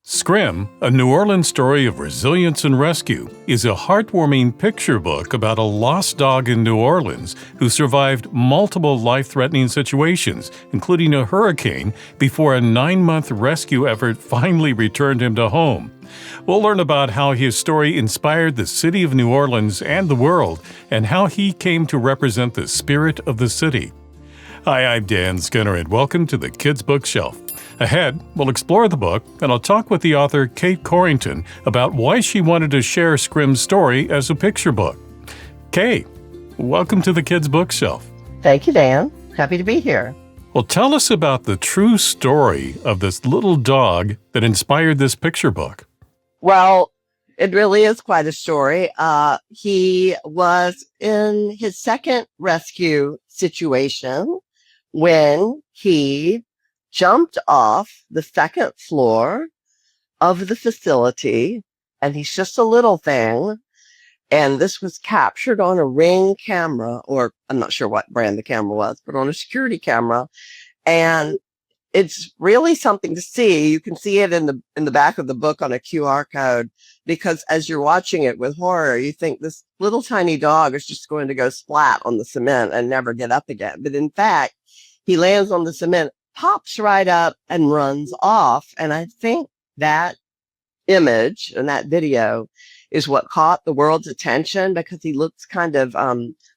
Scrim, a New Orleans story of resilience and rescue, is a heartwarming picture book about a lost dog in New Orleans who survived multiple life-threatening situations, including a hurricane, before a 9-month rescue effort finally returned him to home. We'll learn about how his story inspired the city of New Orleans and the world, and how he came to represent the spirit of the city. Hi, I'm Dan Skinner, and welcome to the Kids Bookshelf. Ahead, we'll explore the book, and I'll talk with the author Kaye Courington about why she wanted to share Scrim's story as a picture book. Kaye, welcome to the Kids Bookshelf. Thank you, Dan. Happy to be here. Well, tell us about the true story of this little dog that inspired this picture book. Well, it really is quite a story. He was in his second rescue situation when he jumped off the second floor of the facility, and he's just a little thing. And this was captured on a Ring camera, or I'm not sure what brand the camera was, but on a security camera. And it's really something to see. You can see it in the back of the book on a QR code, because as you're watching it with horror, you think this little tiny dog is just going to go splat on the cement and never get up again. But in fact, he lands on the cement, pops right up, and runs off. And I think that image and that video is what caught the world's attention, because he looks kind of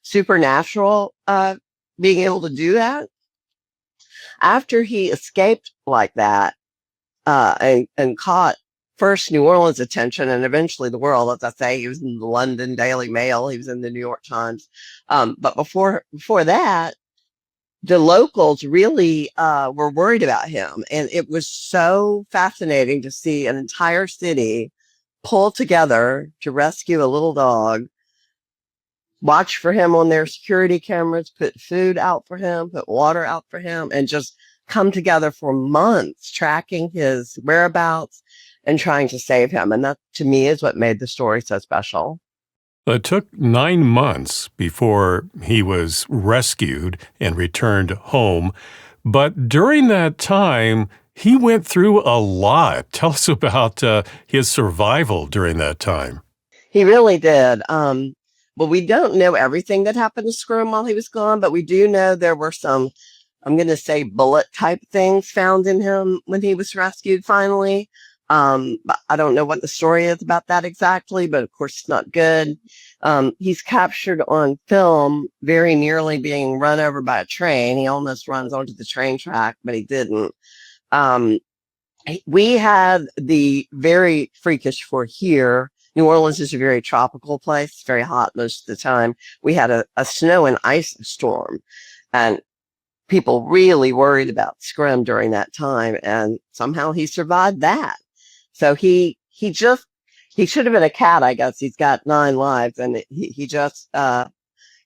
supernatural, being able to do that. After he escaped like that, and caught first New Orleans' attention and eventually the world, as I say, he was in the London Daily Mail, he was in the New York Times. But before that, the locals really were worried about him. And it was so fascinating to see an entire city pull together to rescue a little dog, watch for him on their security cameras, put food out for him, put water out for him, and just come together for months tracking his whereabouts and trying to save him. And that, to me, is what made the story so special. It took 9 months before he was rescued and returned home. But during that time, he went through a lot. Tell us about his survival during that time. He really did. Well, we don't know everything that happened to Scrim while he was gone, but we do know there were some, I'm going to say, bullet-type things found in him when he was rescued finally. But I don't know what the story is about that exactly, but of course it's not good. He's captured on film very nearly being run over by a train. He almost runs onto the train track, but he didn't. We had the very freakish for here. New Orleans is a very tropical place. It's very hot most of the time. We had a snow and ice storm, and people really worried about Scrim during that time. And somehow he survived that. So he should have been a cat, I guess. He's got 9 lives, and he just,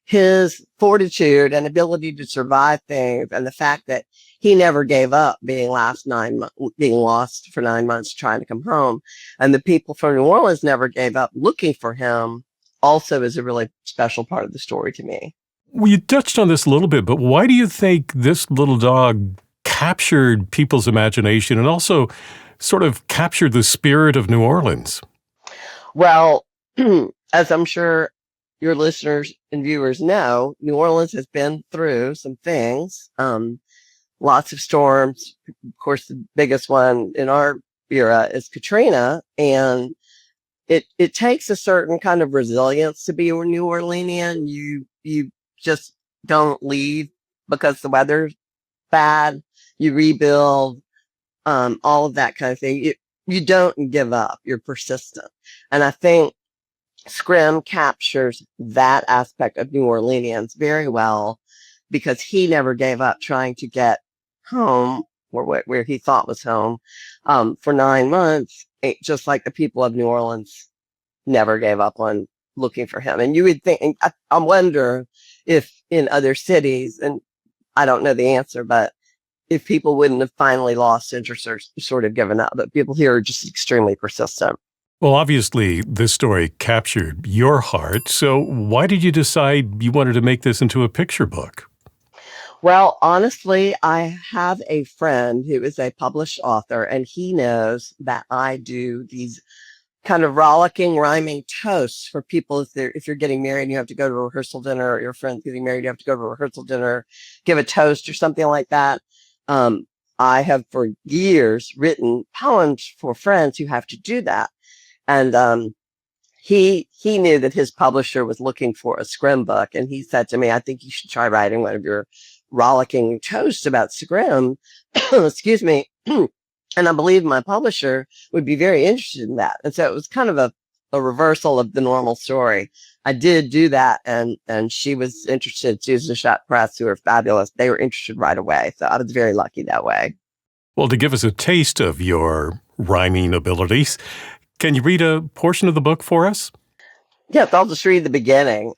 his fortitude and ability to survive things, and the fact that he never gave up being lost for 9 months trying to come home, and the people from New Orleans never gave up looking for him, also is a really special part of the story to me. Well, you touched on this a little bit, but why do you think this little dog captured people's imagination and also sort of captured the spirit of New Orleans? Well, as I'm sure your listeners and viewers know, New Orleans has been through some things. Lots of storms. Of course, the biggest one in our era is Katrina. And it takes a certain kind of resilience to be a New Orleanian. You just don't leave because the weather's bad. You rebuild, all of that kind of thing. You don't give up. You're persistent. And I think Scrim captures that aspect of New Orleanians very well, because he never gave up trying to get home, or where he thought was home, for 9 months, just like the people of New Orleans never gave up on looking for him. And you would think, and I wonder if in other cities, and I don't know the answer, but if people wouldn't have finally lost interest or sort of given up. But people here are just extremely persistent. Well, obviously, this story captured your heart. So why did you decide you wanted to make this into a picture book? Well, honestly, I have a friend who is a published author, and he knows that I do these kind of rollicking, rhyming toasts for people if you're getting married and you have to go to a rehearsal dinner, or your friend's getting married, you have to go to a rehearsal dinner, give a toast or something like that. Um, I have for years written poems for friends who have to do that. And he knew that his publisher was looking for a Scrim book, and he said to me, "I think you should try writing one of your rollicking toasts about Scrim." Excuse me. And I believe my publisher would be very interested in that. And so it was kind of a reversal of the normal story. I did do that, and she was interested. Susan Shot Press, who are fabulous, they were interested right away. So I was very lucky that way. Well, to give us a taste of your rhyming abilities, can you read a portion of the book for us? Yes, I'll just read the beginning.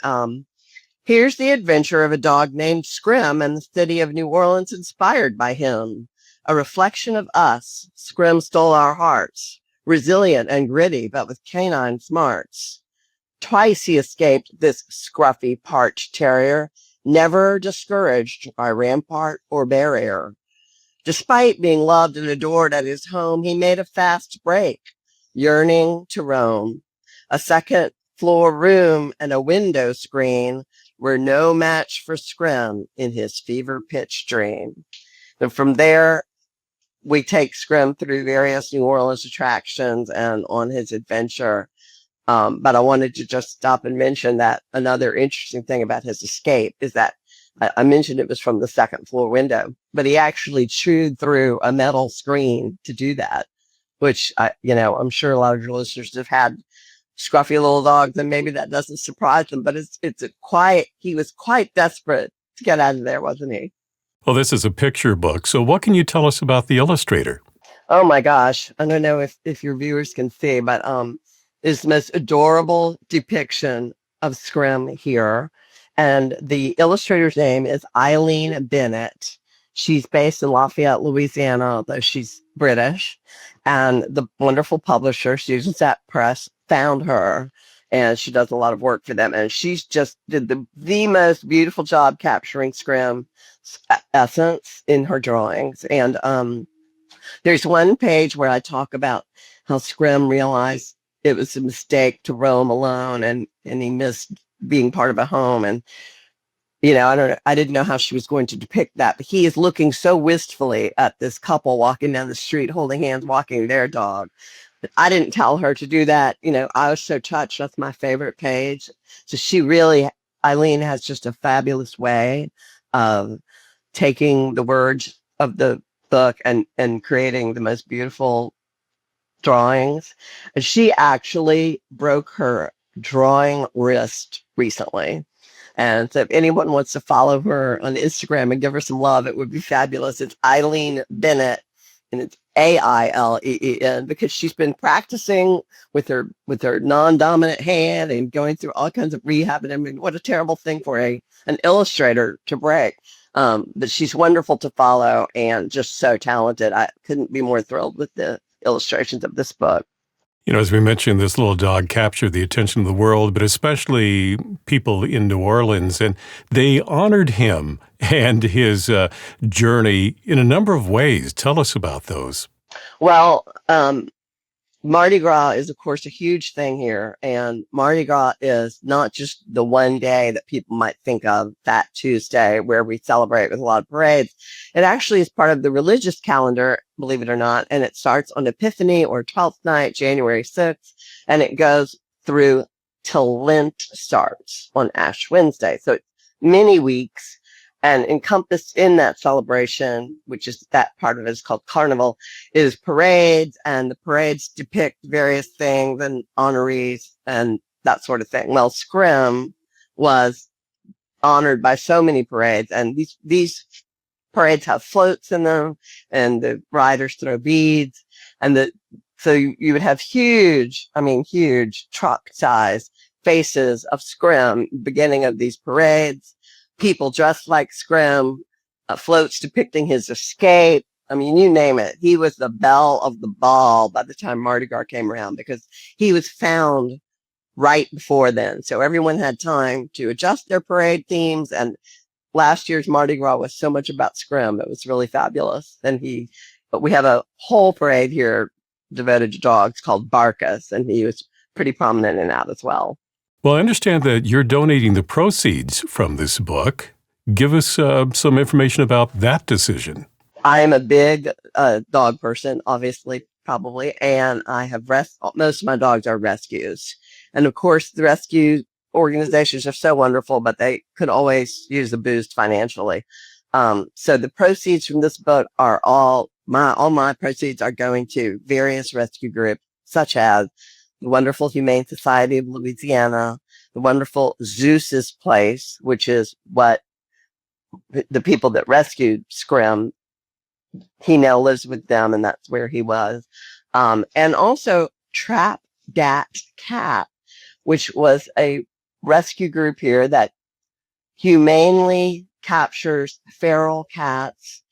Here's the adventure of a dog named Scrim and the city of New Orleans inspired by him. A reflection of us, Scrim stole our hearts, resilient and gritty, but with canine smarts. Twice he escaped this scruffy, parched terrier, never discouraged by rampart or barrier. Despite being loved and adored at his home, he made a fast break, yearning to roam. A second floor room and a window screen were no match for Scrim in his fever pitch dream. And from there, we take Scrim through various New Orleans attractions and on his adventure. But I wanted to just stop and mention that another interesting thing about his escape is that I mentioned it was from the second floor window, but he actually chewed through a metal screen to do that, which I'm sure a lot of your listeners have had scruffy little dogs, and maybe that doesn't surprise them. But he was quite desperate to get out of there, wasn't he? Well, this is a picture book, so what can you tell us about the illustrator? Oh my gosh. I don't know if your viewers can see, but it's the most adorable depiction of Scrim here. And the illustrator's name is Aileen Bennett. She's based in Lafayette, Louisiana, although she's British. And the wonderful publisher, Susan Sapp Press, found her, and she does a lot of work for them. And she's just did the most beautiful job capturing Scrim's essence in her drawings. And there's one page where I talk about how Scrim realized it was a mistake to roam alone, and he missed being part of a home. And I didn't know how she was going to depict that, but he is looking so wistfully at this couple walking down the street, holding hands, walking their dog. But I didn't tell her to do that. I was so touched. That's my favorite page. So Aileen has just a fabulous way of taking the words of the book and creating the most beautiful drawings. And she actually broke her drawing wrist recently. And so if anyone wants to follow her on Instagram and give her some love, it would be fabulous. It's Aileen Bennett, and it's Aileen, because she's been practicing with her non-dominant hand and going through all kinds of rehab. And I mean, what a terrible thing for an illustrator to break. But she's wonderful to follow and just so talented. I couldn't be more thrilled with the illustrations of this book. As we mentioned, this little dog captured the attention of the world, but especially people in New Orleans, and they honored him and his journey in a number of ways. Tell us about those. Well, Mardi Gras is, of course, a huge thing here. And Mardi Gras is not just the one day that people might think of, Fat Tuesday, where we celebrate with a lot of parades. It actually is part of the religious calendar, believe it or not. And it starts on Epiphany or 12th night, January 6th, and it goes through till Lent starts on Ash Wednesday. So it's many weeks. And encompassed in that celebration, which is that part of it is called Carnival, is parades, and the parades depict various things and honorees and that sort of thing. Well, Scrim was honored by so many parades, and these parades have floats in them, and the riders throw beads, and so you would have huge truck size faces of Scrim beginning of these parades. People dressed like Scrim, floats depicting his escape. I mean, you name it. He was the belle of the ball by the time Mardi Gras came around, because he was found right before then. So everyone had time to adjust their parade themes. And last year's Mardi Gras was so much about Scrim. It was really fabulous. But we have a whole parade here devoted to dogs called Barkus, and he was pretty prominent in that as well. Well, I understand that you're donating the proceeds from this book. Give us some information about that decision. I am a big dog person, obviously, probably, and I have most of my dogs are rescues. And of course, the rescue organizations are so wonderful, but they could always use a boost financially. So the proceeds from this book are all my proceeds are going to various rescue groups, such as the wonderful Humane Society of Louisiana, the wonderful Zeus's Place, which is what the people that rescued Scrim, he now lives with them, and that's where he was. And also Trap Dat Cat, which was a rescue group here that humanely captures feral cats,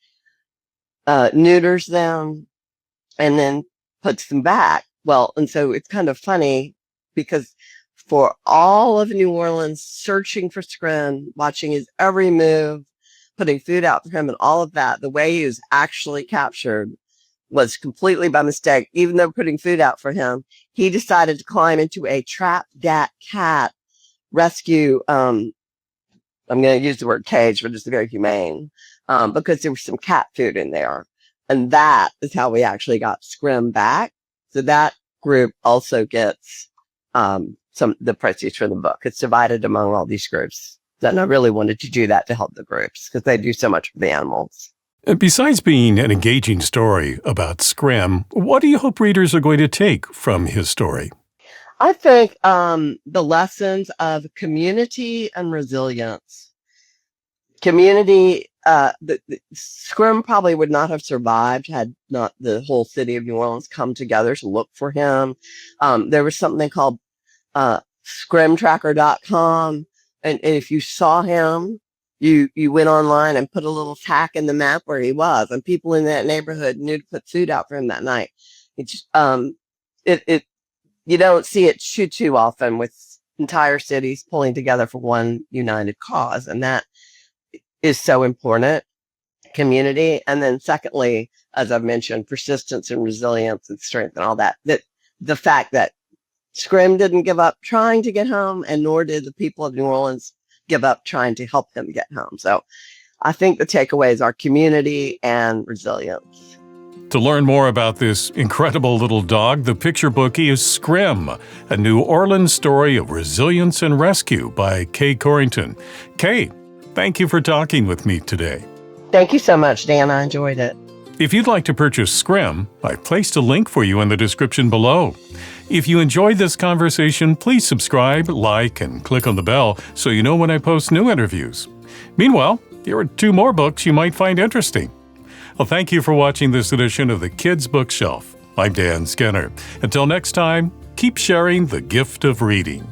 neuters them, and then puts them back. Well, and so it's kind of funny because for all of New Orleans searching for Scrim, watching his every move, putting food out for him and all of that, the way he was actually captured was completely by mistake. Even though putting food out for him, he decided to climb into a Trap Dat Cat rescue. I'm going to use the word cage, but it's very humane, because there was some cat food in there. And that is how we actually got Scrim back. So that group also gets the proceeds from the book. It's divided among all these groups. And I really wanted to do that to help the groups because they do so much for the animals. Besides being an engaging story about Scrim, what do you hope readers are going to take from his story? I think the lessons of community and resilience. Community, the Scrim probably would not have survived had not the whole city of New Orleans come together to look for him. There was something called scrimtracker.com. And if you saw him, you went online and put a little tack in the map where he was, and people in that neighborhood knew to put food out for him that night. You don't see it too often with entire cities pulling together for one united cause, and that is so important. Community, and then secondly, as I've mentioned, persistence and resilience and strength and all that. That the fact that Scrim didn't give up trying to get home, and nor did the people of New Orleans give up trying to help him get home. So I think the takeaways are community and resilience. To learn more about this incredible little dog, the picture book is Scrim, a New Orleans story of resilience and rescue by Kaye Courington. Kaye, thank you for talking with me today. Thank you so much, Dan. I enjoyed it. If you'd like to purchase Scrim, I've placed a link for you in the description below. If you enjoyed this conversation, please subscribe, like, and click on the bell so you know when I post new interviews. Meanwhile, here are 2 more books you might find interesting. Well, thank you for watching this edition of the Kids Bookshelf. I'm Dan Skinner. Until next time, keep sharing the gift of reading.